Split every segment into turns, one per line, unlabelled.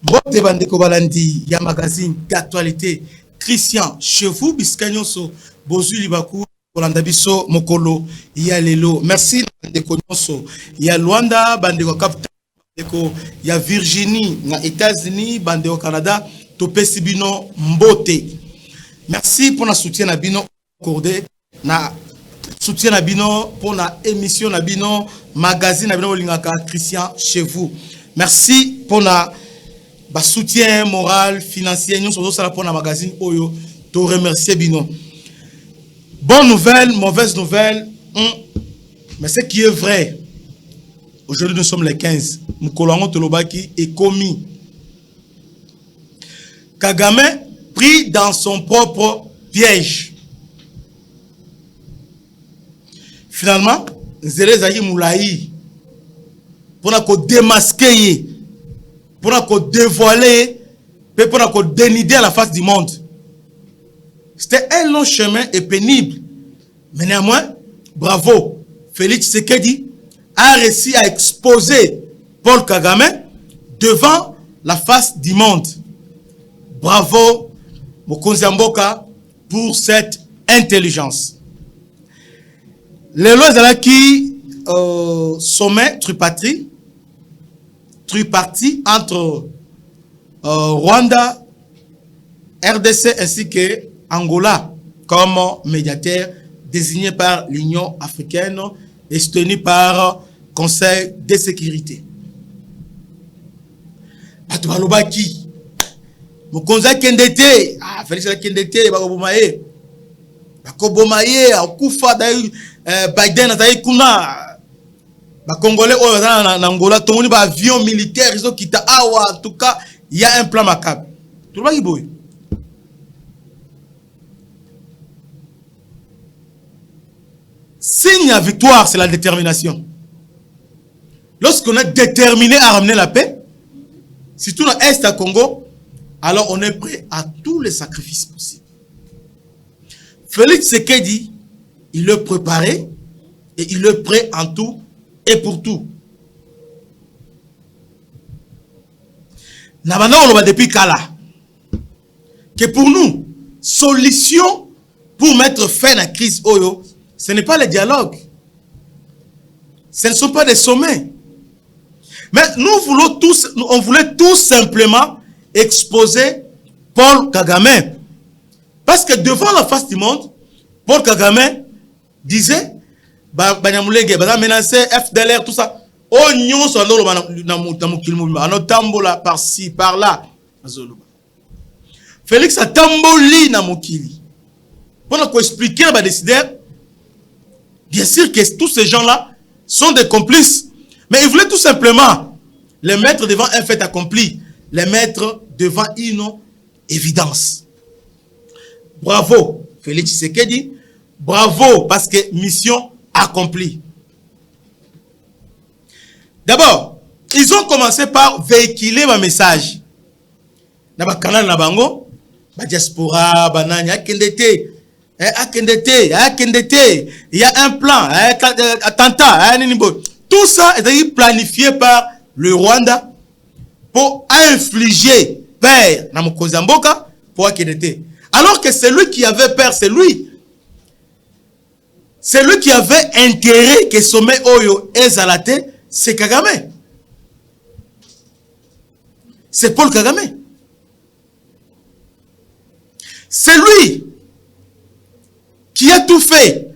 Bote bandeko balandi ya magazine d'actualité Christian chez vous biskanyonso bozuli baku kolanda biso mokolo ya lelo. Merci bandeko nyonso ya Luanda, bandeko Capital, bandeko ya Virginie na États-Unis, bandeko Canada, topesi bino mbote. Merci pour na soutien na bino accordé na soutien na bino pour na émission na bino magazine na bino lingaka Christian chez vous. Merci pour na soutien moral, financier, nous sommes là pour la magazine Oyo, te remercier bino. Bonne nouvelle, mauvaise nouvelle, mais ce qui est vrai, aujourd'hui nous sommes les 15, Moukolongo Tolobaki est commis. Kagame pris dans son propre piège. Finalement, Zélé Zayi Moulaï, pour nous démasquer, pour nous dévoiler, pour nous dénider à la face du monde. C'était un long chemin et pénible. Mais néanmoins, bravo, Félix Tshisekedi a réussi à exposer Paul Kagame devant la face du monde. Bravo, Mokonzi Mboka, pour cette intelligence. Les lois qui sommet tripartite entre Rwanda, RDC ainsi que Angola comme médiateur désigné par l'Union africaine et soutenu par le Conseil de sécurité. Batubalobaki, Mokonza Kendete, Félix Kendete, Bakobomaye, Bakobomaye, Akufa, Biden, Kuna. Les Congolais en Angola, tout le monde a un avion militaire, ils ont quitté Awa, en tout cas, il y a un plan macabre. Tout le monde est signe à victoire, c'est la détermination. Lorsqu'on est déterminé à ramener la paix, surtout dans l'Est à Congo, alors on est prêt à tous les sacrifices possibles. Félix Tshisekedi, il est préparé et il est prêt en tout et pour tout. Nabana depuis Kala que pour nous, solution pour mettre fin à la crise Oyo, ce n'est pas le dialogue. Ce ne sont pas des sommets. Mais on voulait tout simplement exposer Paul Kagame. Parce que devant la face du monde, Paul Kagame disait Banyamulenge, menacé, FDLR, tout ça. Oh, nyon, so na tambola par-ci, par-là. Félix a tamboli na mokili. Pour expliquer à décideur, bien sûr que tous ces gens-là sont des complices. Mais ils voulaient tout simplement les mettre devant un fait accompli, les mettre devant une évidence. Bravo, Félix Tshisekedi. Bravo, parce que mission accompli. D'abord, ils ont commencé par véhiculer un message. Dans le canal Nabango, la diaspora, banani, akendete, il y a un plan, attentat, tout ça est planifié par le Rwanda pour infliger peur dans Mokonzi Mboka pour akendete. Alors que celui qui avait peur, c'est lui. Celui qui avait intérêt que sommet Oyo et Zalate, c'est Kagame. C'est Paul Kagame. C'est lui qui a tout fait.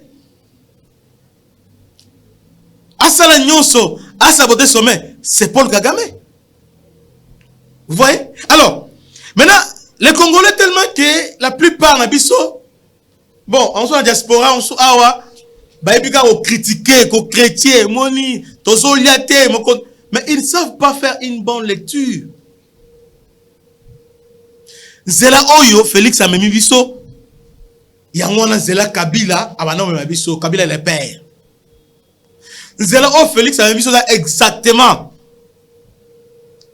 Asala Nyonso, à saboter sommet, c'est Paul Kagame. Vous voyez? Alors, maintenant, les Congolais tellement que la plupart n'abisso, bon, on soit en diaspora, on soit awa, baïbika au critiquer, au chrétien, moni, tozo liate, mais ils ne savent pas faire une bonne lecture. Zela Oyo, Félix a même biso. Yangwana Zela Kabila, abana même biso, Kabila le père. Zela O Félix a même biso exactement.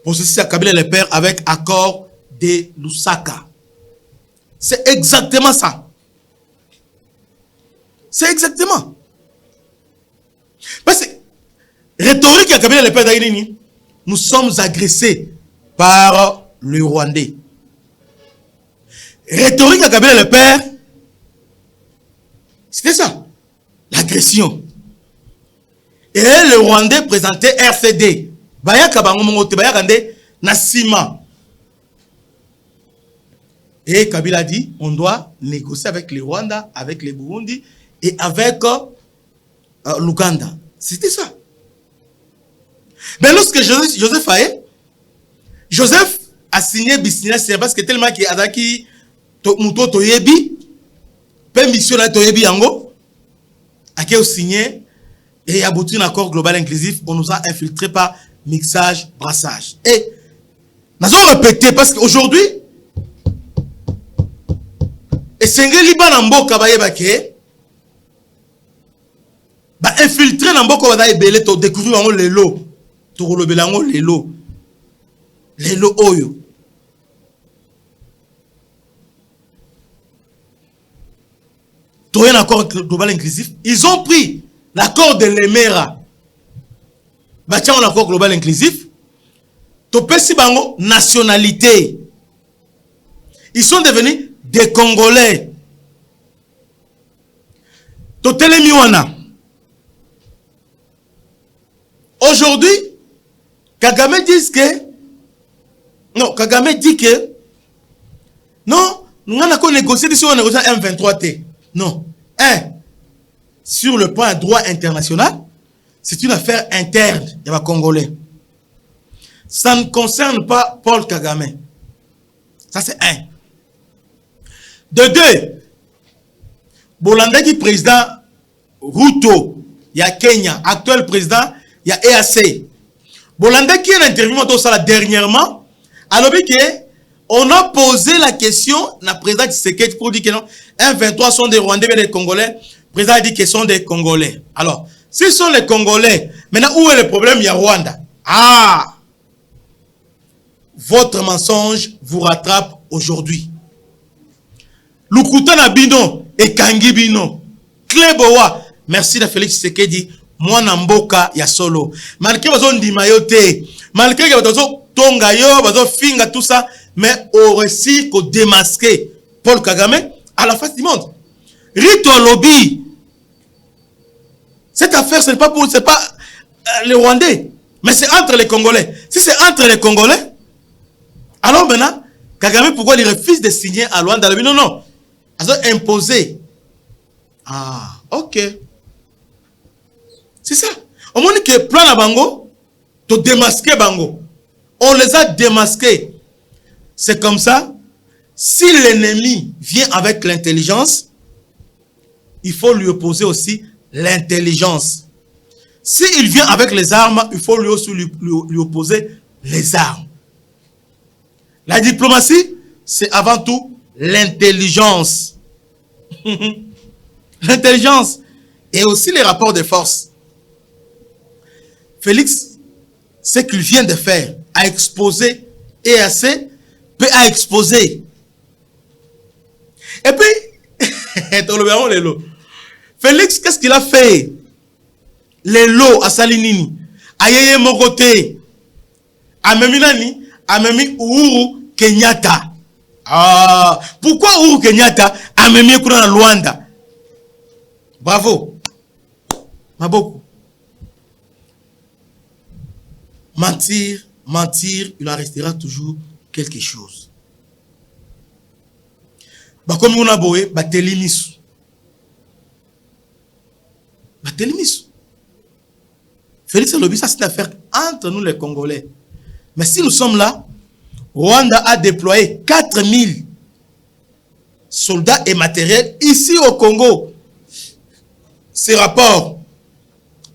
Pour ceci, Kabila le père avec accord de Lusaka. C'est exactement ça. C'est exactement. Parce que rhétorique à Kabila le père d'Aïnini, nous sommes agressés par le Rwandais. Rhétorique à Kabila le père, c'était ça, l'agression. Et le Rwandais présentait RCD. Bayaka bango mongote, bayaka nde nasima. Et Kabila dit, on doit négocier avec le Rwanda, avec le Burundi et avec l'Ouganda. C'était ça. Mais lorsque Joseph Aye, Joseph a signé business parce que tellement qu'il a qui muto toyebi, pe mission na toyebi yango, a qui a signé et abouti un accord global inclusif. On nous a infiltré par mixage, brassage. Et nous avons répété parce qu'aujourd'hui, et Sengeli Banamboka Bayebake, ba infiltré Namboka Badaye Belé, to découvrir les lots, to relever les lots Oyo. To un accord global inclusif. Ils ont pris l'accord de l'Emera. Bah tiens, un accord global inclusif. To pesi bango nationalité. Ils sont devenus des Congolais. Totele Miwana. Aujourd'hui, Kagame dit que non, Kagame dit que non, nous avons négocié si on négocie M23T. Non. Sur le point droit international, c'est une affaire interne des Congolais. Ça ne concerne pas Paul Kagame. Ça c'est un. De deux, Bolanda qui président Ruto, il y a Kenya, actuel président, il y a EAC. Bolanda qui est intervenu dernièrement, alors que on a posé la question, la président Tshisekedi pour dire que non, M23 sont des Rwandais et des Congolais. Le président a dit qu'ils sont des Congolais. Alors, s'ils sont les Congolais, maintenant où est le problème? Il y a Rwanda. Ah! Votre mensonge vous rattrape aujourd'hui. Lukuta na bino et Kangi bino. Klebowa. Merci de Félix Tshisekedi. Moi Namboka ya solo. Malgré bazon di mayote. Malgré que bazon tonga yo, bazon finga tout ça. Mais au récit qu'on démasquer Paul Kagame à la face du monde. Rito Lobby. Cette affaire, ce n'est pas pour, c'est pas les Rwandais. Mais c'est entre les Congolais. Si c'est entre les Congolais, alors maintenant, Kagame, pourquoi il refuse de signer à Luanda? Non, non. Ils ont imposé. Ah, ok. C'est ça. Au moment que plan à Bango, tu démasquer Bango. On les a démasqués. C'est comme ça. Si l'ennemi vient avec l'intelligence, il faut lui opposer aussi l'intelligence. S'il vient avec les armes, il faut lui aussi lui opposer les armes. La diplomatie, c'est avant tout l'intelligence. L'intelligence et aussi les rapports de force. Félix, ce qu'il vient de faire, a exposé EAC, peut a exposé. Et puis, Félix, qu'est-ce qu'il a fait? Les lots à Salinini, à Yeye Mogote, à Meminani, à Memi Uhuru Kenyatta. Ah, pourquoi Uhuru Kenyatta a Memi Kuna Luanda? Bravo. Maboko. Mentir, mentir, il en restera toujours quelque chose. Comme on a boé, Batelimisu. Batelimisu. Félix Alobi, ça c'est une affaire entre nous les Congolais. Mais si nous sommes là, Rwanda a déployé 4000 soldats et matériel ici au Congo. Ces rapports,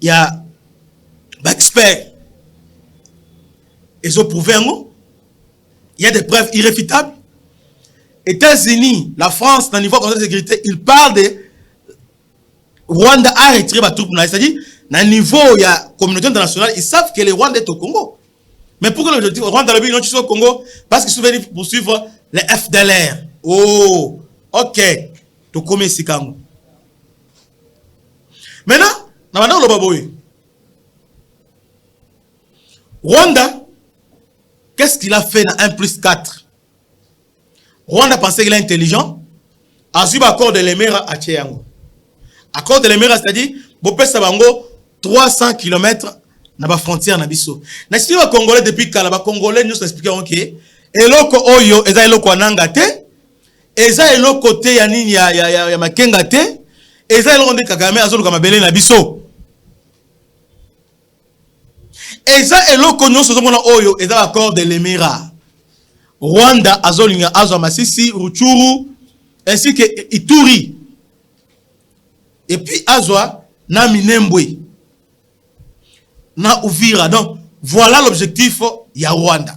il y a d'experts. Ils ont prouvé un mot. Il y a des preuves irréfutables. États-Unis, la France, dans le niveau de sécurité, ils parlent de Rwanda a retiré ma troupe. C'est-à-dire, dans le niveau, il y a communauté internationale, ils savent que le Rwanda est au Congo. Mais pourquoi le Rwanda est au Congo? Parce qu'ils sont venus poursuivre les FDLR. Oh, ok. Tu connais ici Congo. Maintenant, Rwanda, qu'est-ce qu'il a fait dans 1 plus 4? Rwanda pensait qu'il est intelligent. Ensuite, accord de l'Emera à Tchéango. Accord de l'Emera, c'est-à-dire, Bopé Sabango, 300 km na ba frontière na biso. Na si ba Congolais depuis kala ba Congolais nous expliquer OK. Eloko oyo eza eloko ananga te. Eza eloko te ya nini ya makenga te. Eza eloko nde Kagame azoluka mabele na biso. Eza eloko nyonso zomona oyo eza accord de l'Emera. Rwanda azolinga azwa Masisi, Ruchuru ainsi que Ituri. Et puis azwa na Minembwe. Na Uvira. Donc voilà l'objectif ya Rwanda.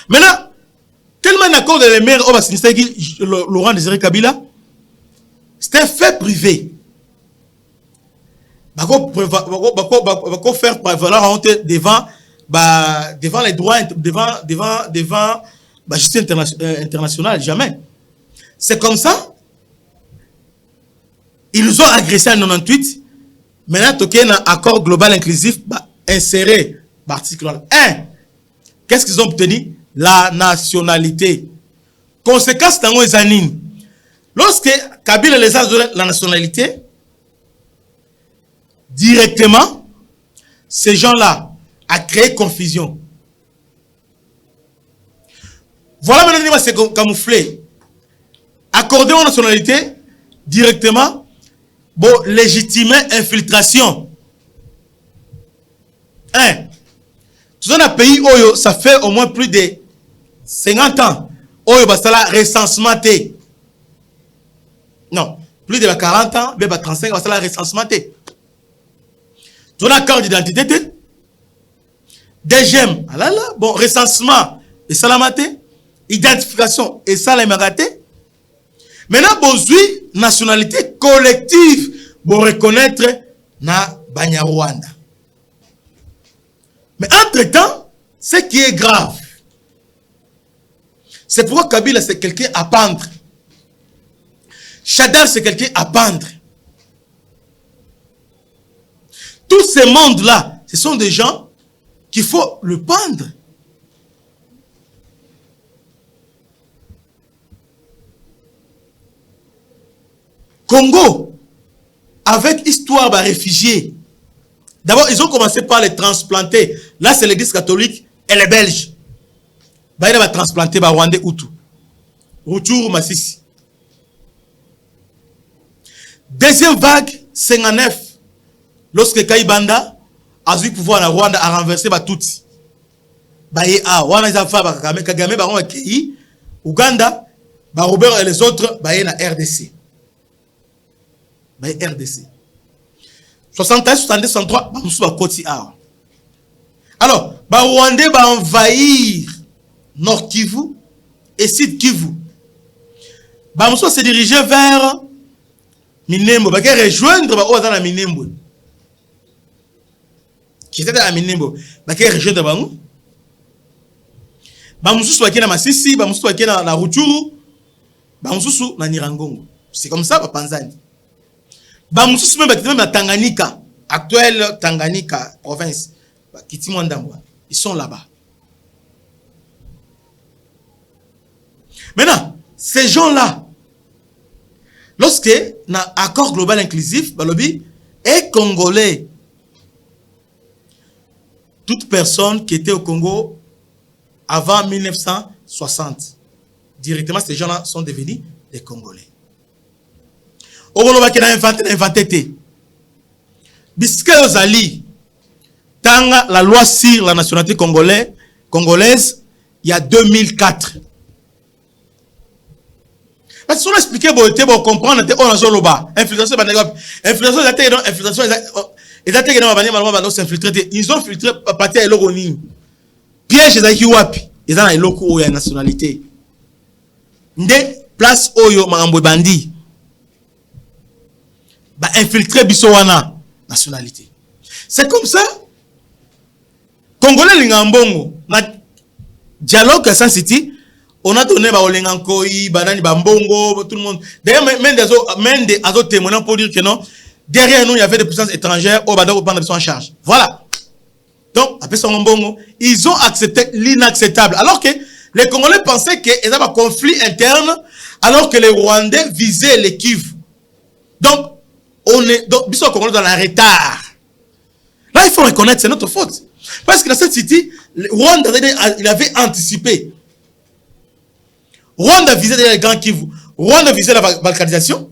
Maintenant, tellement un accord de l'Emera on va signer Laurent Désiré Kabila, c'était un fait privé. Bako faire prévaloir devant les droits, devant la justice internationale, jamais. C'est comme ça. Ils nous ont agressé en 98. Maintenant, il y a un accord global inclusif inséré. Article 1. Qu'est-ce qu'ils ont obtenu? La nationalité. Conséquence dans les années. Lorsque Kabila les a donné la nationalité, directement, ces gens-là a créé confusion. Voilà maintenant c'est camouflé. Accorder la nationalité directement, bon, légitimer infiltration. Tout un pays où ça fait au moins plus de 50 ans. Où ça la recensement. Non, plus de 40 ans, 35 ans, ça la recensement. Tout un carte d'identité. Deuxième, bon, recensement et salamate, identification et salamate. Maintenant, besoin nationalité collective pour reconnaître na Banyarwanda. Mais entre-temps, ce qui est grave, c'est pourquoi Kabila c'est quelqu'un à pendre. Chadar c'est quelqu'un à pendre. Tous ces mondes-là, ce sont des gens qu'il faut le pendre. Congo, avec histoire de réfugiés. D'abord, ils ont commencé par les transplanter. Là, c'est l'église catholique et les Belges. Ils vont transplanter les Rwandais Hutu. Rutshuru Masisi. Deuxième vague, 59. Lorsque Kaibanda a eu pouvoir en Rwanda à renverser Tutsi. Kagame, Uganda, Robert et les autres, na RDC. RDC. 61, 62, 63, alors, Rwandais va envahir Nord Kivu et Sud Kivu. Ils se diriger vers Minembwe. Ils vont rejoindre Minembwe. Qui était à Minembwe. Ils vont rejoindre Ils vont Masisi, ils vont Rutshuru, ils vont Nirangongo. C'est comme ça, Panzani. Même à Tanganyika, actuelle Tanganyika, province, ils sont là-bas. Maintenant, ces gens-là, lorsque un accord global inclusif, Balobi est congolais. Toute personne qui était au Congo avant 1960, directement, ces gens-là sont devenus des Congolais. Qui a inventé. Bisque Ozali, tanga la loi sur la nationalité congolaise, il y a 2004. Parce que si on explique, on comprend, on a solo bas. Infiltration, ils ont filtré partir à l'Oroni. Piège, ils ont un loco ou une nationalité. Nde place oyo marambo bandi. Ba infiltrer bisowana nationalité. C'est comme ça. Congolais lingambongo na dialogue à San City, on a donné ba olengankoi, banani bambongo, tout le monde. D'ailleurs même des azo témoignants pour dire que non, derrière nous il y avait des puissances étrangères au bado prendre en charge. Voilà. Donc, après son bongo, ils ont accepté l'inacceptable. Alors que les Congolais pensaient qu'il y avait un conflit interne, alors que les Rwandais visaient les Kivu. Donc, ils sont Congolais dans la retard. Là, il faut reconnaître, c'est notre faute. Parce que dans cette cité, Rwanda, il avait anticipé. Rwanda visait les grands Kivu. Rwanda visait la balkanisation.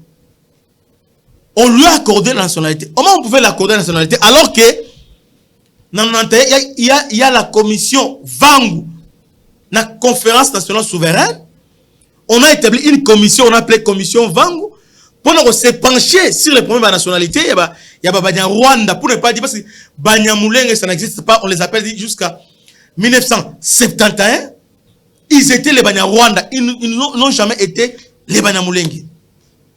On lui a accordé la nationalité. Comment on pouvait l'accorder la nationalité alors que il y a la commission Vangu, la conférence nationale souveraine. On a établi une commission, on a appelé commission Vangu, pour se pencher sur les problèmes de la nationalité. Il y a Banya Rwanda, pour ne pas dire, parce que Banya Moulenge, ça n'existe pas, on les appelle jusqu'à 1971. Ils étaient les Banya Rwanda, ils n'ont jamais été les Banya Moulenge.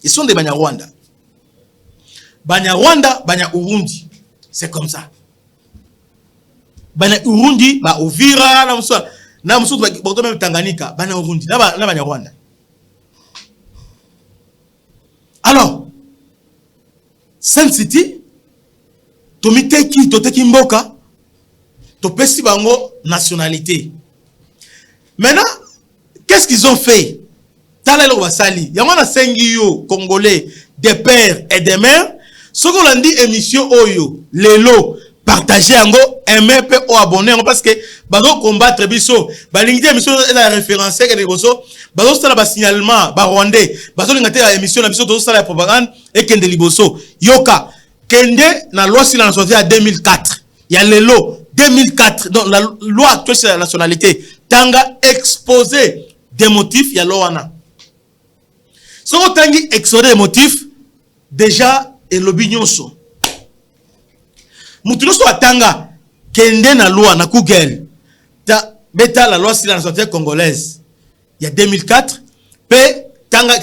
Ils sont des Banya Rwanda. Banya Rwanda, Banya Urundi. C'est comme ça. Banya Urundi, ba Uvira, na msutu ba même Tanganyika, Banya Urundi, na Banya Rwanda. Alors, Sun City, Tomiteki, Toteki Mboka, Topesi bango nationalité. Maintenant, qu'est-ce qu'ils ont fait? Talelo Wasali, Yamana Sengio, Congolais, des pères et des mères, ce qu'on a dit émission Oyo, Lelo, partagez en go, aimer ou abonner parce que bazo combattre biso, balingité émission la référence que les bosso, bazo ça la signalement, ba rwandais, bazo lingate la émission la biso tout ça la propagande et kende liboso. Yoka, kende na loi si la sortie en 2004. Il y a Lelo 2004 donc la loi actuelle sur la nationalité. Tanga exposé des motifs, il y a Loana. Si on tangi exposé des motifs, déjà, et l'obignoso. Moutunoso atanga, kende na loi, na Google, beta la loi sur la nationalité congolaise. Il y a 2004, tanga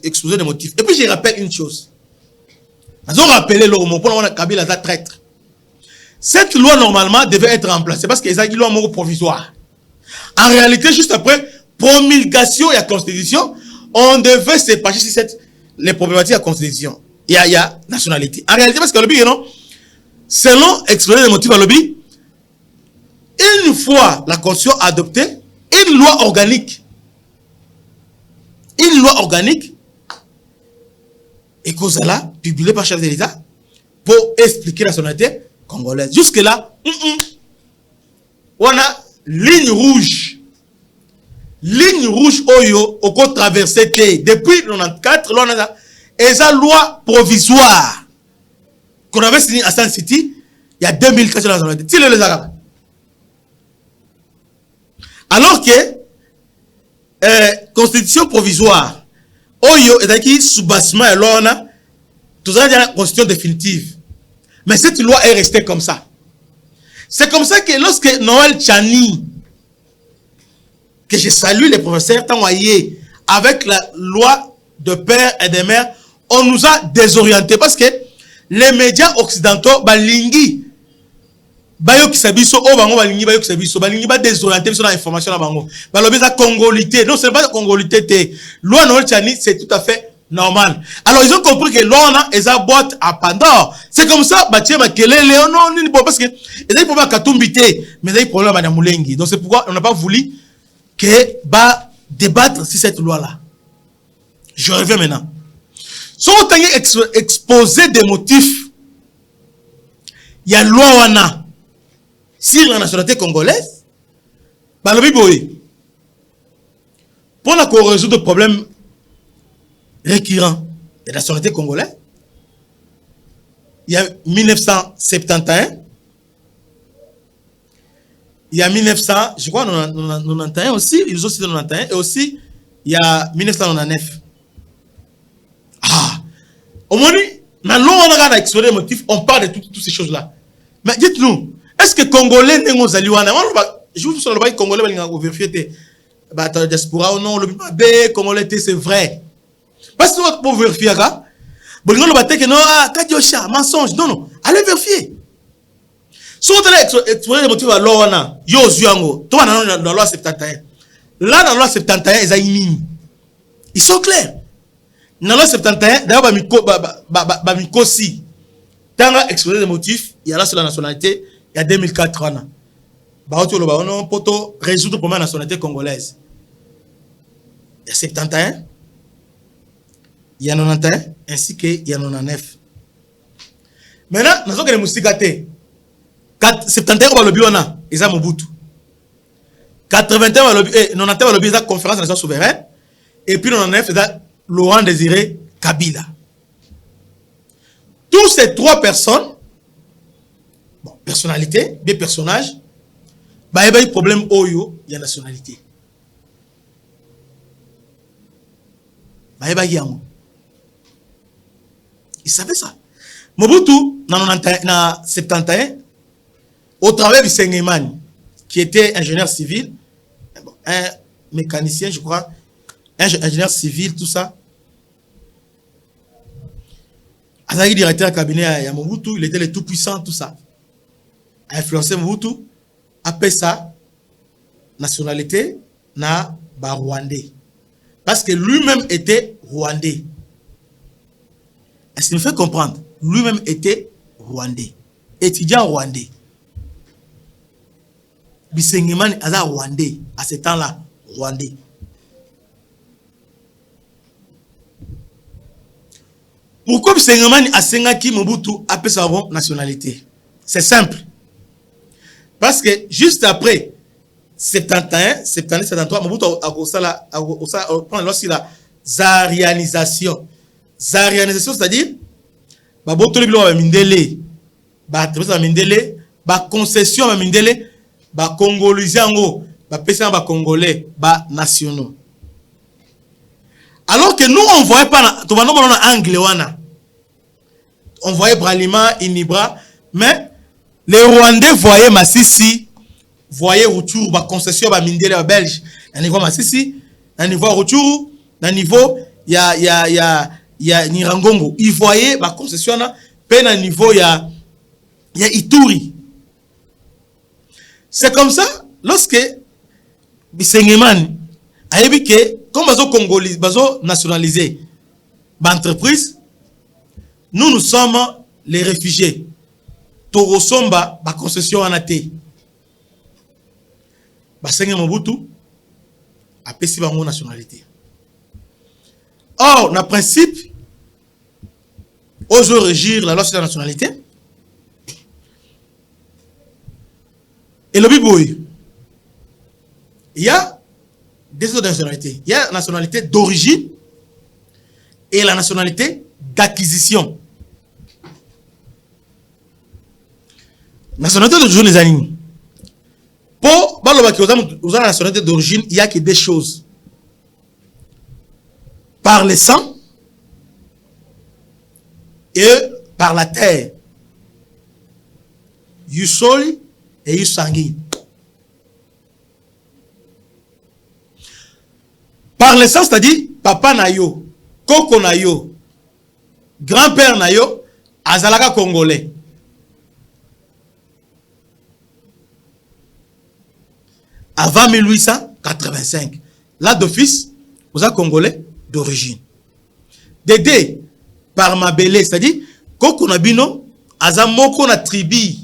exposé des motifs. Et puis je rappelle une chose. Ils ont rappelé le mot pour la Kabila traître. Cette loi, normalement, devait être remplacée parce qu'il y a une loi provisoire. En réalité, juste après promulgation et la Constitution, on devait se pencher sur les problématiques de la Constitution. Il y a nationalité. En réalité, parce que le but, non, selon exposer les motifs à lobby, une fois la Constitution adoptée, une loi organique, et cause là, publiée par chef de l'État, pour expliquer la nationalité congolaise. Jusque-là, on a ligne rouge oyo au côté traversé depuis 94 l'on a esa loi provisoire qu'on avait signé à Sun City il y a 2004 sur la nationalité. Si les arabes alors que constitution provisoire oyo est qui soubassement et l'on a tout ça la constitution définitive, mais cette loi est restée comme ça. C'est comme ça que lorsque Noël Tchani, que je salue les professeurs, avec la loi de père et de mère, on nous a désorientés parce que les médias occidentaux, balingi, bayo kisabiso, oh bango balingi bayo kisabiso, balingi ba désorienté sur l'information là bango. Balobi ça congolité, non c'est pas congolité té. Loi Noël Tchani, c'est tout à fait normal. Alors ils ont compris que l'on est à boîte à Pandore. C'est comme ça, Batia Makele, non, parce que ils ont problème à Katumbité, mais ils ont problème à Moulengi. Donc c'est pourquoi on n'a pas voulu que bah débattre sur cette loi-là. Je reviens maintenant. Si on a exposé des motifs, il y a loi wana sur la nationalité congolaise. Bah le biboy. Pour qu'on résoudre le problème récurrent de la nationalité congolaise, il y a 1971, il y a 1900, je crois 91 aussi, ils ont cité 91, et aussi il y a 1999. Ah, au moins, dans l'eau on a exploré les motifs, on parle de toutes ces choses-là. Mais dites-nous, est-ce que Congolais n'est pas aliouana? Je vous dis sur le bail Congolais, il a vérifié, la diaspora ou non, le B, Congolais, c'est vrai. Parce que vous pouvez vérifier, vous ne pouvez pas non, Kadiosha, mensonge, non, allez vérifier. Si vous allez explorer les motifs à l'ONA, yo zuango, toi dans la loi 71. Là, dans la loi 71, ils sont clairs. Dans la loi 71, d'ailleurs, Bamikosi, dans l'exposé des motifs, il y a là sur la nationalité, il y a 2004 ans. On peut résoudre le problème de la nationalité congolaise. Il y a 71, il y a 91, ainsi qu'il y a 99. Maintenant, nous avons des moustiquatés. 71, on va le biona, ils ont Mobutu. 81, 91, on va le la conférence nationale souveraine. Et puis 99, c'est Laurent Désiré Kabila. Tous ces trois personnes, bon, personnalité, des personnages, bah, il y a un problème oyo, il y a nationalité. Bah, il y a un. Ils savaient ça. Mobutu, dans 71, au travers du Sengeman, qui était ingénieur civil, un mécanicien, je crois, ingénieur civil, tout ça. Azaki, directeur du cabinet à Mobutu, il était le tout puissant, tout ça. A influencé Mobutu, appelé ça nationalité na ba Rwandais. Parce que lui-même était Rwandais. Est-ce qu'il me fait comprendre? Lui-même était Rwandais. Étudiant Rwandais. Bisengeman Aza Rwandais. À ce temps-là, Rwandais. Pourquoi Bisengeman Asengaki Mobutu appelle sa nationalité? C'est simple. Parce que juste après 71, 72, 73, Mobutu a prend lorsqu'il a zarianisation. Zarianisation, c'est-à-dire, Baboto Liblo va mindele, va mindele, ba concession va mindele, ba congolisiango, ba pesa ba congolais, ba nationaux. Alors que nous on voyait pas, tout le monde en anglais on voyait Bralima, Inibra, mais les Rwandais voyaient Massissi, voyaient Rutshuru, ba concession ba mindele ba belge, à niveau Massissi, à niveau Rutshuru, à niveau il y a Nirangongo, ils voyaient ma concession là, peine à niveau il y a Ituri. C'est comme ça lorsque Bisengeman a dit que comme bazo congolais, bazo nationalisé, l'entreprise, nous sommes les réfugiés. Torosomba ba concession en athée. Bisengeman Mobutu a pesi bango nationalité. Or, le principe, ose régir la loi sur la nationalité. Et le biboui, il y a deux autres nationalités. Il y a la nationalité d'origine et la nationalité d'acquisition. Nationalité d'origine, les amis. Pour la nationalité d'origine, il n'y a que des choses. Par le sang et par la terre. Yusoli et Yusangi. Par le sang, c'est-à-dire papa nayo, koko nayo, grand-père nayo, azalaka congolais. Avant 1885, là d'office, vous êtes congolais d'origine. Dédé par Mabélé, c'est-à-dire Koko Nabino, Azamoko na tribu.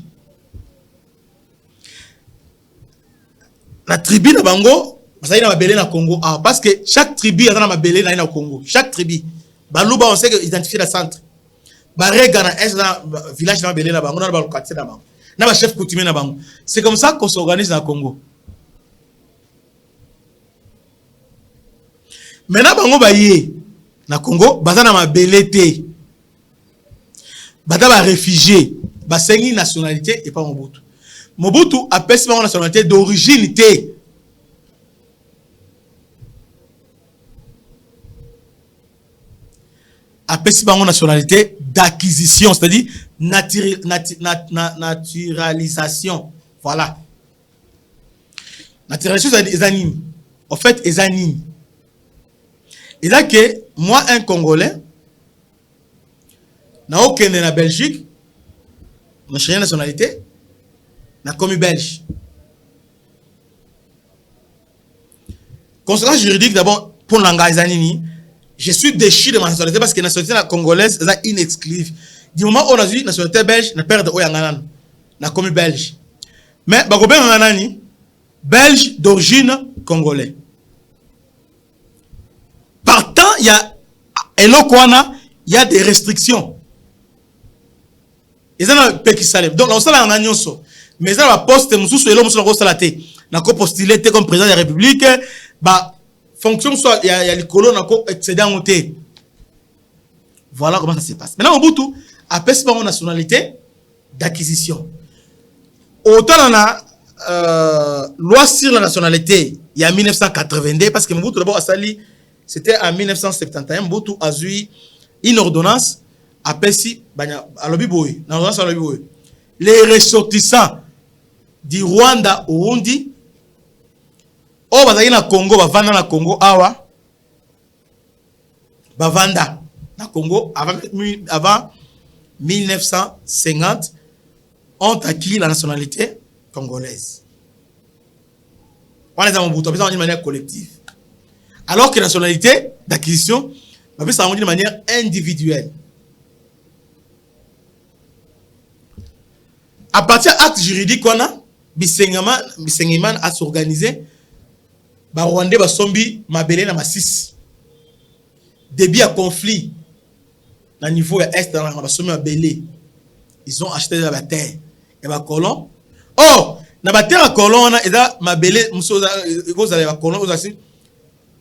La tribu na Bango, ça y est na Mabélé na Congo. Ah, parce que chaque tribu a na Mabélé na Congo. Chaque tribu. Balouba, on sait identifier le centre. Barega na est dans village na Mabélé na Bango, na quartier na Bango. Na ba chef coutumier na Bango. C'est comme ça qu'on s'organise dans le Congo. Maintenant, bango baye na Congo, bazana mabele te. Bata ba réfugié, ba sengi nationalité et pas Mobutu. Mobutu appelle sa nationalité d'origine te. Appelle sa nationalité d'acquisition, c'est-à-dire naturalisation. Voilà. Naturalisation, c'est des animes. En fait, les animes. Et là que moi, un Congolais, n'a aucun na Belgique, n'a changé de nationalité, n'a commis belge. Conséquence juridique, d'abord, pour l'engagement, je suis déchu de ma nationalité parce que la nationalité congolaise est inexclusive. Du moment où on a dit nationalité belge, n'a perdre Oyanganan, n'a commis belge. Mais bakobe nani belge d'origine congolais. Partant, il y a Elokwana, il y a des restrictions. Ils ont un pays qui s'alève. Donc, on s'en a un so. Mais ils ont un poste, moussou, et l'homme s'en a salaté. N'a pas postulé comme président de la République. Bah, fonction soit, il y a les colons, n'a pas excédé en monté. Voilà comment ça se passe. Maintenant, au bout tout, après, c'est pas une nationalité d'acquisition. Autant on a loi sur la nationalité, il y a 1982, parce que Mobutu d'abord a sali, c'était en 1971, Mobutu a eu une ordonnance, après si, les ressortissants du Rwanda au Burundi, au Bazali Congo, Bavanda na Congo, awa, Bavanda na Congo, avant 1950, ont acquis la nationalité congolaise. On est dans d'une manière collective. Alors que la nationalité d'acquisition, on peut d'une manière individuelle. À partir de l'acte juridique, on a Bisengiman à s'organiser. Rwandais basombi mabele na masisi. Début à conflit. Au niveau est dans la basombi mabele. Ils ont acheté de la terre. Et les colons. Oh, na la terre à colons, on a mabele, vous allez à colons, vous avez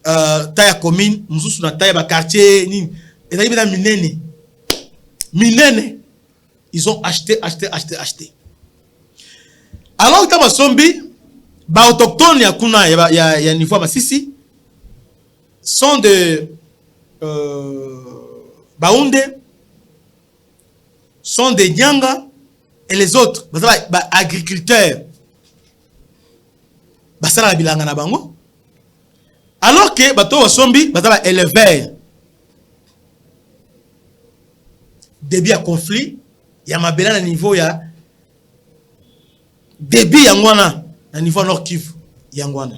taille commune, nous sommes dans taille quartier, et là, il minene. Ils ont acheté. Alors, quand Basombi, autochtones, il y a niveau Masisi, sont de Baounde, sont des Nyanga, et les autres, agriculteurs, Basala Bilanga na bango. Alors que Bato Basombi, éleveurs, début à conflit, il y a mabela na niveau ya début yangwana na niveau Nord Kivu yangwana.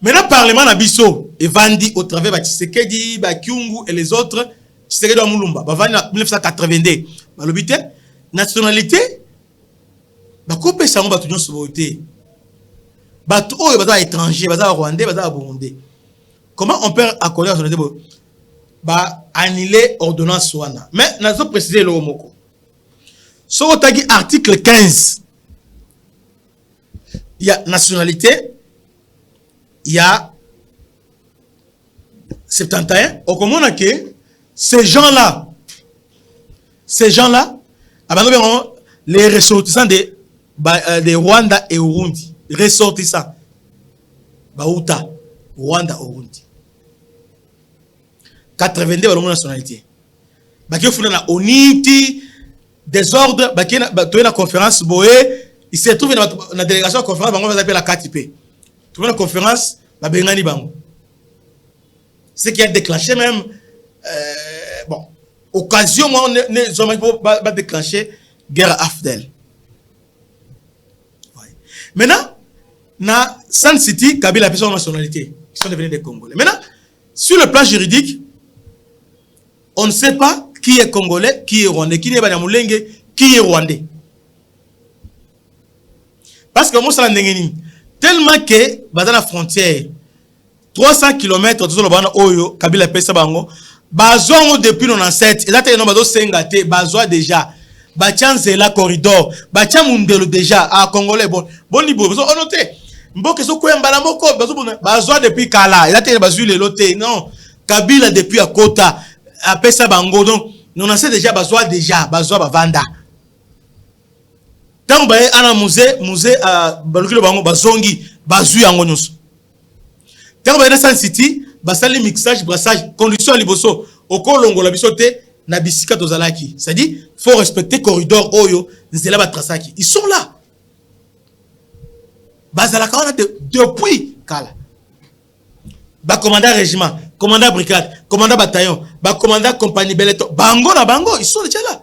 Maintenant parlement na biso et vandi au travers ba Tshisekedi, ba Kyungu et les autres, Tshisekedi wa Mulumba, ba vandi en 1982. Ba lobité nationalité ba couper ça on ba tout nyonso voter. Ba tout oyo ba étranger, ba rwandais, ba burundais. Comment on peut accorder la nationalité ba annuler ordonnance wana? Mais nous avons précisé le moko. Sur l'article 15, il y a nationalité, il y a 71. Au comment que ces gens-là, les ressortissants de Rwanda et Burundi, ressortissants, Bauta, Rwanda, Burundi. 82 balongo nationalité. Baki funa na oniti désordre baki na conférence boé, il se trouve na délégation conférence bango va appeler la KTP. Trouve na conférence ba bengani bango. Ce qui a déclenché même bon, occasion moi ne jamais pas déclencher guerre AFDEL. Maintenant na San City Kabila a pris son nationalité, ils sont devenus des Congolais. Maintenant sur le plan juridique, on ne sait pas qui est congolais, qui est rwandais, qui n'est pas Nyamulenge, qui est rwandais. Parce que moi, ça l'engeni. Tellement que, dans la frontière, 300 km, tout le monde, Oyo, Kabila Pesa Bango, Bazongo depuis 97, et là, tu as un Sengate, Bazoa déjà, Bachan Zela corridor, Bachan Mundelo déjà, à Congolais, bon niveau, vous avez noté. Mboke so kwemba moko, Bazoa depuis Kala, et là, tu as Bazoui le loté, non, Kabila depuis à Kota, après ça bango donc on sait déjà bazoa bavanda tant ba ana musée à balukilo bango bazongi bazui yango nyonso tant ba na San City basali mixage brassage condition liboso okolongola bisote na bisika tozalaki, c'est-à-dire faut respecter corridor oyo nzela ba trasaki, ils sont là bazala ka depuis kala ba commandant régiment, commandant brigade, commandant bataillon, ba commandant compagnie Beleto, bango na bango, ils sont déjà là.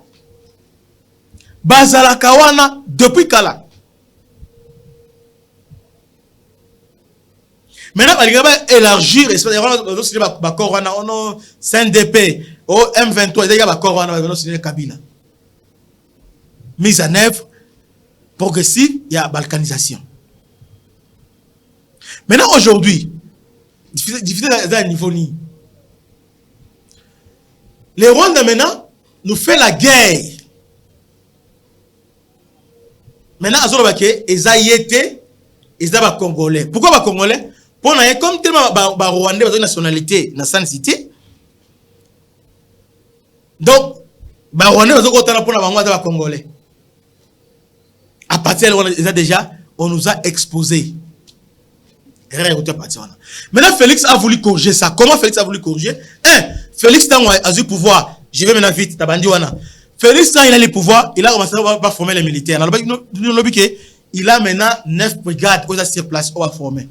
Bazala kawana depuis kala. Maintenant, il va élargir, ba corona, on CNDP, au M23, il y a ba corona, on Kabila. Mise en œuvre, progressive, il y a balkanisation. Maintenant, aujourd'hui, difficile à niveau ni. Les Rwandais maintenant nous fait la guerre. Maintenant, ils ont Congolais. Pourquoi les Congolais? Comme tellement les Rwandais ont une nationalité, une cité. Donc, les Rwandais ont une Congolais. À partir de là, déjà, on nous a exposé. Maintenant, Félix a voulu corriger ça. Comment Félix a voulu corriger? Félix a eu le pouvoir. Je vais maintenant vite. Félix, quand il a le pouvoir, il a commencé à former les militaires. Il a maintenant 9 brigades qui sont sur place pour former.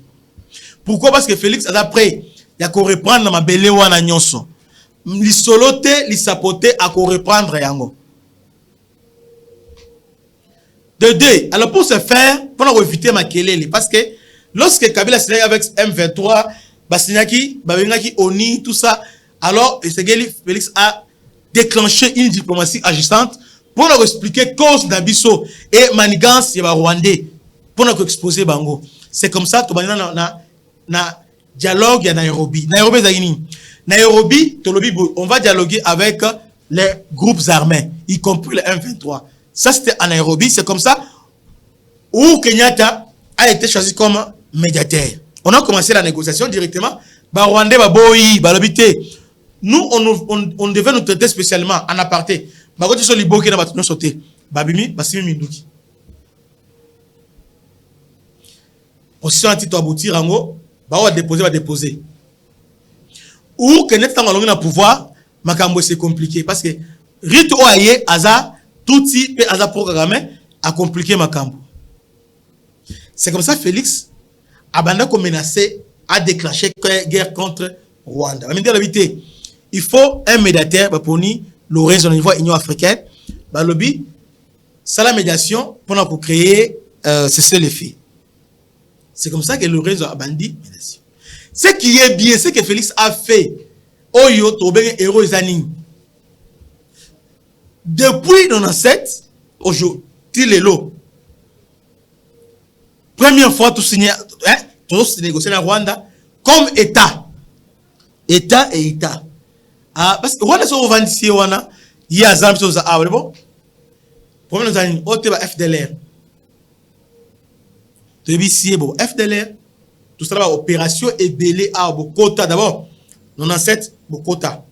Pourquoi? Parce que Félix a après, il a reprendre ma belle wana nyonso. Li solote, li sapote, a reprendre yango. De deux, alors pour ce faire, pour éviter ma kelele, parce que lorsque Kabila s'est avec M23, Basinyaki, Babengaki, Oni, tout ça, alors Félix a déclenché une diplomatie agissante pour nous expliquer cause d'Abisso et manigance yaba Rwandais pour nous exposer Bango. C'est comme ça que na dialogue à Nairobi. Nairobi, on va dialoguer avec les groupes armés, y compris les M23. Ça, c'était à Nairobi. C'est comme ça où Kenyatta a été choisi comme médiateur. On a commencé la négociation directement. Rwandais, nous, on devait nous traiter spécialement en aparté. Position à titre aboutir, on va déposer. Ou Kenyatta a pouvoir, c'est compliqué. Parce que Rito Oaye, Aza, tout type Aza programmé, a compliqué Makambo. C'est comme ça Félix a menacé à déclencher guerre contre Rwanda. Il faut un médiateur pour le niveau de l'Union africaine. C'est la médiation pour créer cesser les faits. C'est comme ça que le réseau a bandit médiation. Ce qui est bien, c'est que Félix a fait Oyo Tobeng héros Zaning. Depuis 97, aujourd'hui, les lots. Première fois, tout signé, tout négocié en Rwanda comme État. État et État. Ah, parce que Rwanda sont vendus ici, il y a des choses à bon. Premier nous avons ôté FDLR. Tu es ici, bon, FDLR. Tout ça, opération et belé à Bokota d'abord. 97, Bokota.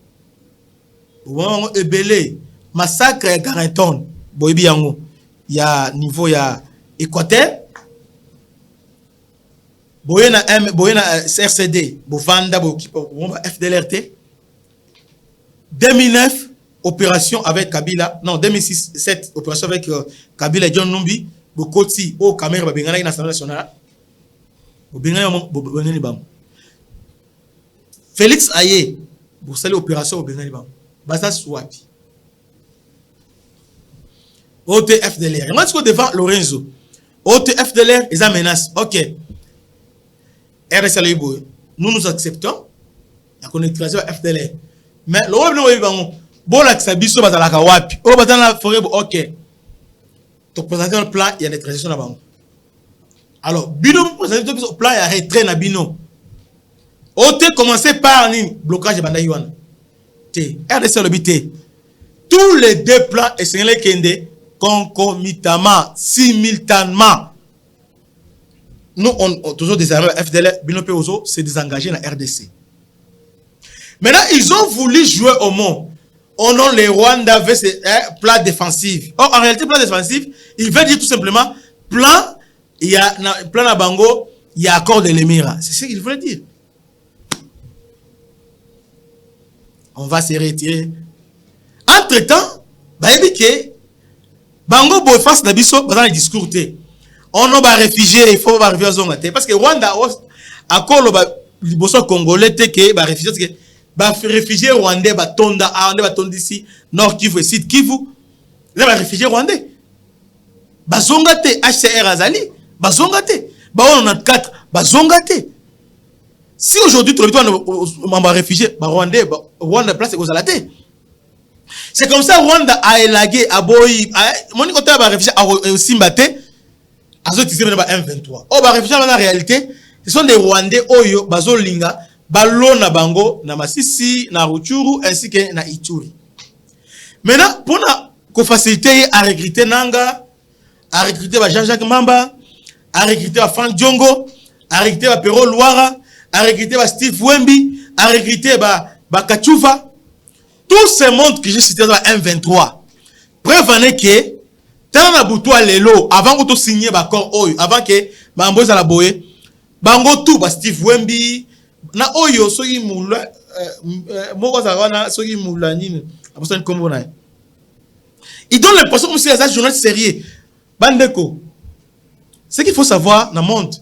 Bon, et belé. Massacre à Garenton. Boibi yango. Il y a niveau, il y a Équateur. Boyena CRCD, Bovanda, FDLRT. 2009, opération avec Kabila. Non, 2006, 7, opération avec Kabila et John Numbi. Bokoti, au Cameroun, Babengana, une assemblée nationale. Félix Aye, vous savez l'opération au Bengana. Basa Swati. OTFDLR. Et moi, je suis devant Lorenzo. OTFDLR, ils ont menace. Ok. RSL, nous acceptons. La connexion FDLR. Mais le problème, bon, la Xabiso, la Kawapi. Oh, bah, dans la forêt, ok. Tu présentes un plan, il y a des transitions là-bas. Alors, Bino présente un plan, il y a retrait na Bino. OT commencé par un blocage de Bandayuan. RSL, tous les deux plans, et c'est les Kende, concomitamment, simultanément. Nous, on toujours désarmé FDL, Bino Peozo s'est désengagé dans la RDC. Maintenant, ils ont voulu jouer au monde. On a les Rwandais avec ces plans défensifs. Or, en réalité, plan défensif, il veut dire tout simplement plan, il y a plan à Bango, il y a accord de l'émirat. C'est ce qu'il voulait dire. On va se retirer. Entre-temps, Bango boy face d'Abisso dans les discours. On a des réfugiés, il faut arriver à zone. Parce que Rwanda, à cause du Congolais, que les réfugiés, les réfugiés rwandais, les ici, Nord Kivu et Sud Kivu, les réfugiés rwandais. Bazongate, HCR Azali, Bazongate, Ba94, Bazongate. Si aujourd'hui, tu as des réfugiés, Rwandais, Rwanda place aux alatés. C'est comme ça Rwanda a élagué, a boyi, mon côté a réfugié, a Simbate. azo tissé ba M23. Oh ba réfugiés en réalité, ce sont des Rwandais oyo bazo linga balona bango na Masisi, na Rutshuru ainsi que na Ituri. Maintenant pour qu'on faciliter à recruter Nanga, à recruter Jean-Jacques Mamba, à recruter Franck Diongo, à recruter Pero Luara, à recruter Steve Wembi, à recruter Kachuva. Tout ce monde que j'ai cité dans M23. Preuve en est que, tant na boutou à l'élo, avant que tu signes l'accord, avant que Mambo za la boye, bango tout, Steve Wembi, na oyo, soki moula, moko za wana, soki moula, nini, aposan kombo na. Il donne l'impression comme si c'est un journaliste sérieux. Bandeko, ce qu'il faut savoir dans le monde,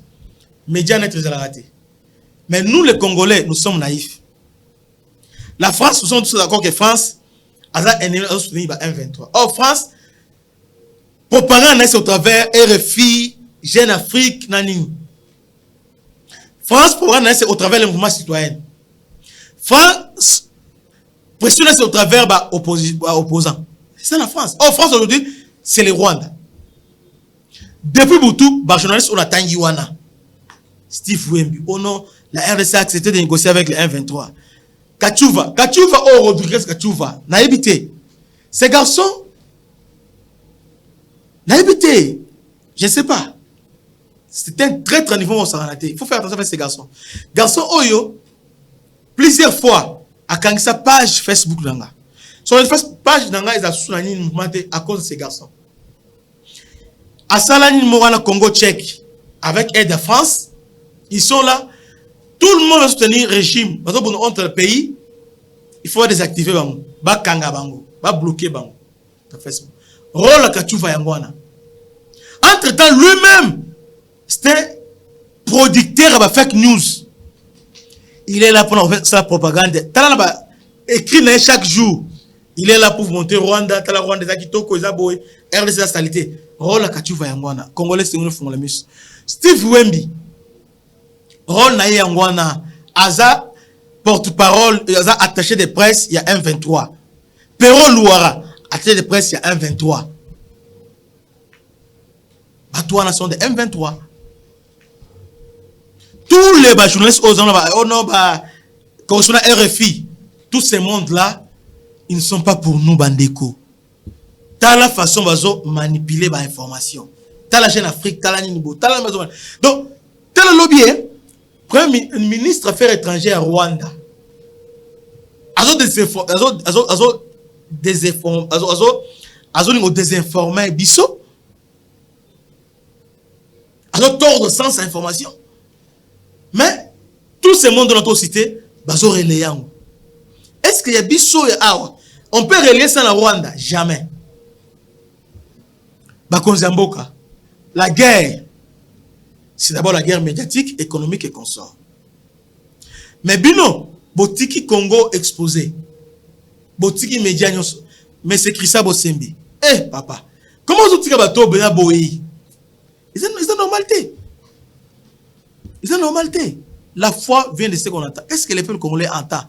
médias n'est très raté. Mais nous, les Congolais, nous sommes naïfs. La France, nous sommes tous d'accord que France a un ennemi M23. Or, France, propagande au travers RFI, Jeune Afrique, Nani. France, propagande au travers le mouvement citoyen. France, pression au travers opposants. C'est la France. Or, France aujourd'hui, c'est le Rwanda. Depuis Boutou, les journalistes ont atteint Iwana. Steve Wembi. Oh non, la RDC a accepté de négocier avec le M23. Kachuva, oh Rodriguez Kachuva, n'a évité. Ces garçons, n'a évité. Je ne sais pas. C'est un très niveau au Saranaté. Il faut faire attention avec ces garçons. Garçons, oh yo, plusieurs fois, à quand sa page Facebook nanga. Sur la page nanga, ils ont soutenu le mouvement à cause de ces garçons. À Salani Morana Congo Tchèque, avec aide de France, ils sont là. Tout le monde va soutenir le régime. Parce que pour nous entre le pays, il faut désactiver bango, ba kanga bango, ba bloquer bango. Facebook. Rôle Kachuva Yangwana. Entre-temps, lui-même, c'était producteur de fake news. Il est là pour faire sa propagande. Écrit chaque jour. Il est là pour monter Rwanda, Tala Rwanda, Kitoko, Zaboy, RDC la salité. Rôle Kachuva Yangwana. Congolais, c'est une fonds la mus. Steve Wembi. Rôle Naye Yangwana. Aza, porte-parole, Aza attaché de presse, il y a un 23. Pero Luara, attaché de presse, il y a un 23. Batouana sont des M23. Tous les journalistes aux correspondants RFI, tous ces mondes-là, ils ne sont pas pour nous, Bandeko. T'as la façon de manipuler l'information. T'as la Jeune Afrique, t'as la Ninibo, t'as la maison. Donc, t'as le lobby, Premier ministre des Affaires étrangères à Rwanda. Désinformer Bisso. Tordre sans information. Mais tout ce monde de notre cité, bazo relayant. Est-ce qu'il y a Bisso et Awa? On peut relayer ça dans Rwanda? Jamais. Bakonzamboka. La guerre, c'est d'abord la guerre médiatique, économique et consort. Mais bino, botiki Congo exposé. Botiki média nyonso. Mais c'est Christa Bosembi. Eh, papa. Comment vous dites que bateau bena boyi? Ils ont normalité. Ils ont normalité. La foi vient de ce qu'on entend. Est-ce que les peuples congolais entendent?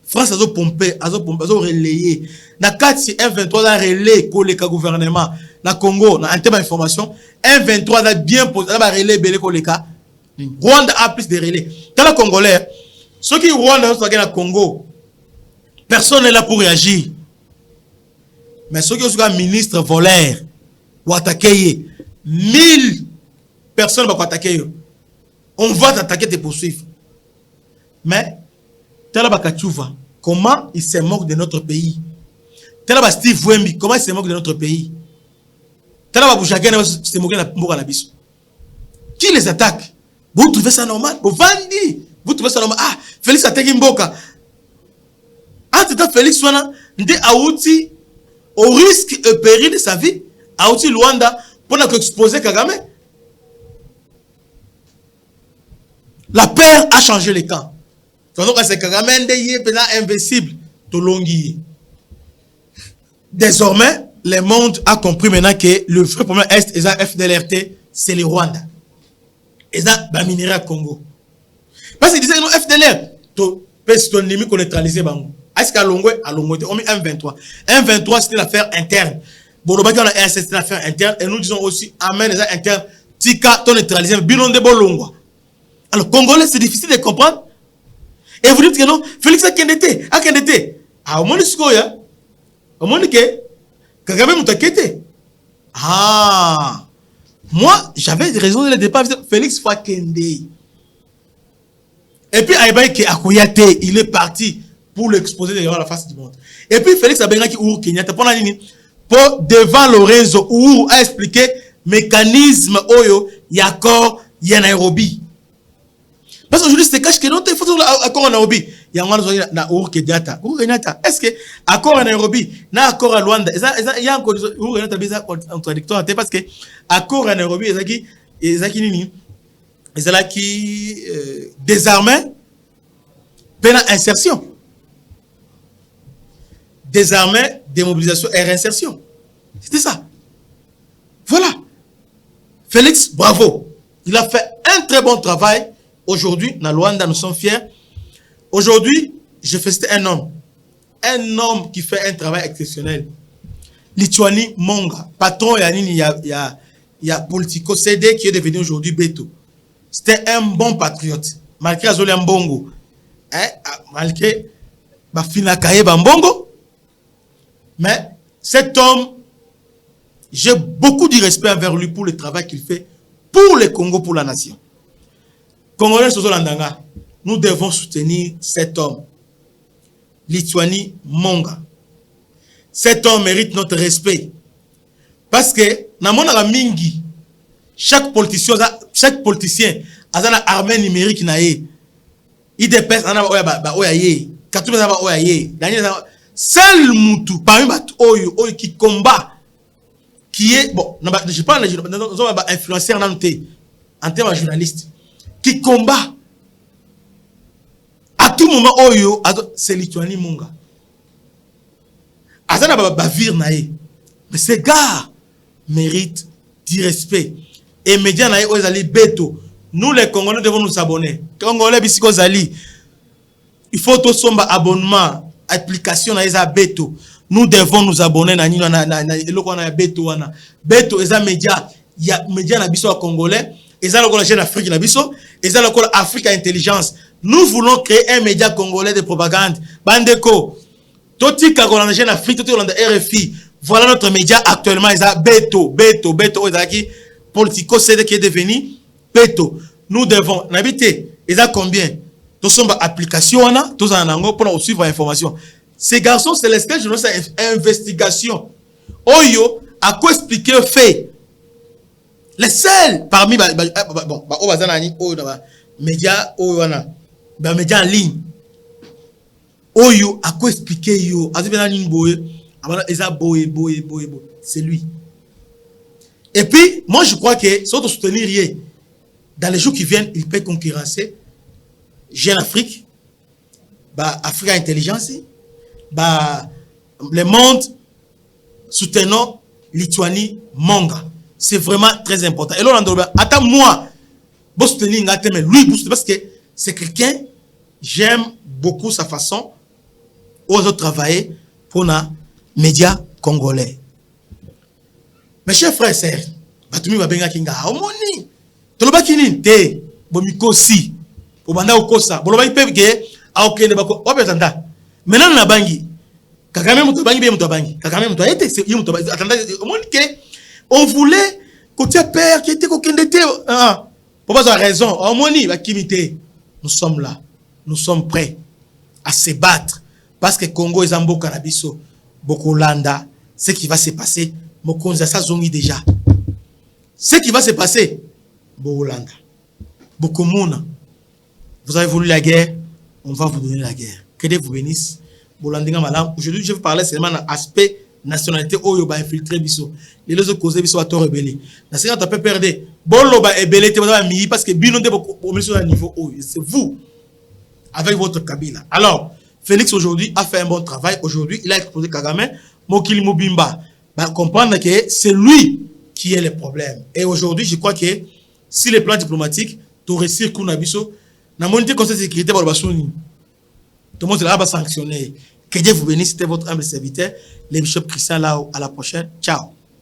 France a pompé, a relayé. Na 4 M23 a relayé pour le gouvernement. Na Congo, na en termes d'information, M23 a bien posé, a relayé belé pour les cas. Rwanda a plus de relais. Dans le Congolais, ceux qui Rwanda sont dans le Congo, personne n'est là pour réagir. Mais ceux qui sont ministres voleurs, ou attaquer 1000 personnes vont attaquer. On va t'attaquer, te poursuivre. Mais, tel Kachuva, comment il se moque de notre pays? Tel Steve Wembi, comment il se moque de notre pays? Tel Bouchaguen se moque de la biso. Qui les attaque? Vous trouvez ça normal? Vous vendez? Vous trouvez ça normal? Ah, Félix attaque Mboka. Entre-temps, Félix Wana, nde Aouti, au risque et péril de sa vie, Aouti Luanda, pour exposer Kagame. La paix a changé les camps. Donc, c'est Kagame invincible. Désormais, le monde a compris maintenant que le vrai problème est la FDLRT, c'est le Rwanda. Et ça, le minéral Congo. Parce qu'ils disaient, non, FDLR, ton ennemi qu'on neutralisé. Est-ce qu'à Longwe, on met M23. M23, c'était l'affaire interne. Bon, on a c'était l'affaire interne. Et nous disons aussi, amène les affaires internes tika ton neutraliser binon de bolongwa. Alors congolais c'est difficile de comprendre. Et vous dites que non, Félix a kendete. Ah, au moins ya. Au moins que Kagame mutakete. Ah. Moi, j'avais raison dès le départ. Félix faut kende. Et puis Aïbaï Akoyate, il est parti pour l'exposer devant la face du monde. Et puis Félix Abengaki Ouro Kenyatta pour devant Lorenzo Ouro a expliqué mécanisme oyo yakor ya Nairobi. Parce qu'aujourd'hui, c'est cache que non, il faut accord en Nairobi. Il y a un moment na Ouro Kenyatta. Est-ce que accord en Nairobi, na accord à Luanda, il y a encore Ouro Kenyatta bizarre contradictoire parce que accord en Nairobi, ils qui désarmé, peine insertion. Désarmé, démobilisation et réinsertion. C'était ça. Voilà. Félix, bravo. Il a fait un très bon travail. Aujourd'hui, dans Luanda, nous sommes fiers. Aujourd'hui, je félicite un homme. Un homme qui fait un travail exceptionnel. Lituani Monga. Patron, il y a Politico CD qui est devenu aujourd'hui Beto. C'était un bon patriote. Malgré Azoli Mbongo. Malgré Bafina Kaye Bambongo. Mais cet homme, j'ai beaucoup de respect envers lui pour le travail qu'il fait pour le Congo, pour la nation. Congolais Sozolandanga, nous devons soutenir cet homme. Lituani Monga. Cet homme mérite notre respect. Parce que, dans mon mingi, chaque politicien a une armée numérique. Il dépasse seul Moutou, parmi les qui combat, qui est, bon, je parle influenceur en termes de journaliste, qui combat à tout moment, c'est Lituani Monga. Mais ces gars méritent du respect. Et les médias, nous les Congolais devons nous abonner. Congolais, il faut tout son abonnement. Application na Beto. Nous devons nous abonner na Beto wana. Beto eza média, ya média na biso congolais, eza la chaîne Afrique na biso, eza la Afrique Intelligence. Nous voulons créer un média congolais de propagande. Bandeko, toti ka la chaîne Afrique, toti la RFI. Voilà notre média actuellement, eza Beto ezaki Politico CD qui est devenu Beto. Nous devons n'habiter eza combien? Tous sont application tous en anglais pour suivre l'information. Ces garçons, c'est l'esclave journaliste investigation. Oyo, à quoi expliquer le fait? Les seuls parmi médias, médias en ligne. Oyo, à quoi expliquer yo? C'est lui. Et puis, moi je crois que si on soutenir rien, dans les jours qui viennent, il peut concurrencer Jeune Afrique, Africa Intelligence, le monde soutenant Lituani Monga. C'est vraiment très important. Et là, attends moi, vous soutenir lui, parce que c'est quelqu'un, j'aime beaucoup sa façon de travailler pour les médias congolais. Mes chers frères et sœurs, Batumi Babenga Kinga, Omoni, Toloba Kinin, Te, Bomikosi. Obanda okosa boloba ipeke aokende bako obetanda maintenant na bangi Kagame muto bangi be muto bangi Kagame muto ete c'est muto atanda on voulait côté père qui était kokende te pour pas avoir raison omoni bakimité nous sommes là, nous sommes prêts à se battre parce que Congo est en boka na biso Bokolanda. Ce qui va se passer mokonza sa zongi déjà, ce qui va se passer Bokolanda Bokomuna. Vous avez voulu la guerre, on va vous donner la guerre. Que Dieu vous bénisse. Aujourd'hui, je vais parler seulement de l'aspect nationalité où il va infiltrer biso. Les autres causes biso à tort rebelle. La séquence peut perdre. Bon, va ébélé parce que bino de au niveau où c'est vous avec votre Kabila. Alors, Félix aujourd'hui a fait un bon travail. Aujourd'hui, il a exposé Kagame, Mokili Mobimba. Comprendre que c'est lui qui est le problème. Et aujourd'hui, je crois que si les plans diplomatiques, tu réussir Kunabiso. Na monité conseil de sécurité pour le basoni. Tout le monde va sanctionner. Que Dieu vous bénisse. C'était votre humble serviteur, le bishop Christian Lao. À la prochaine. Ciao.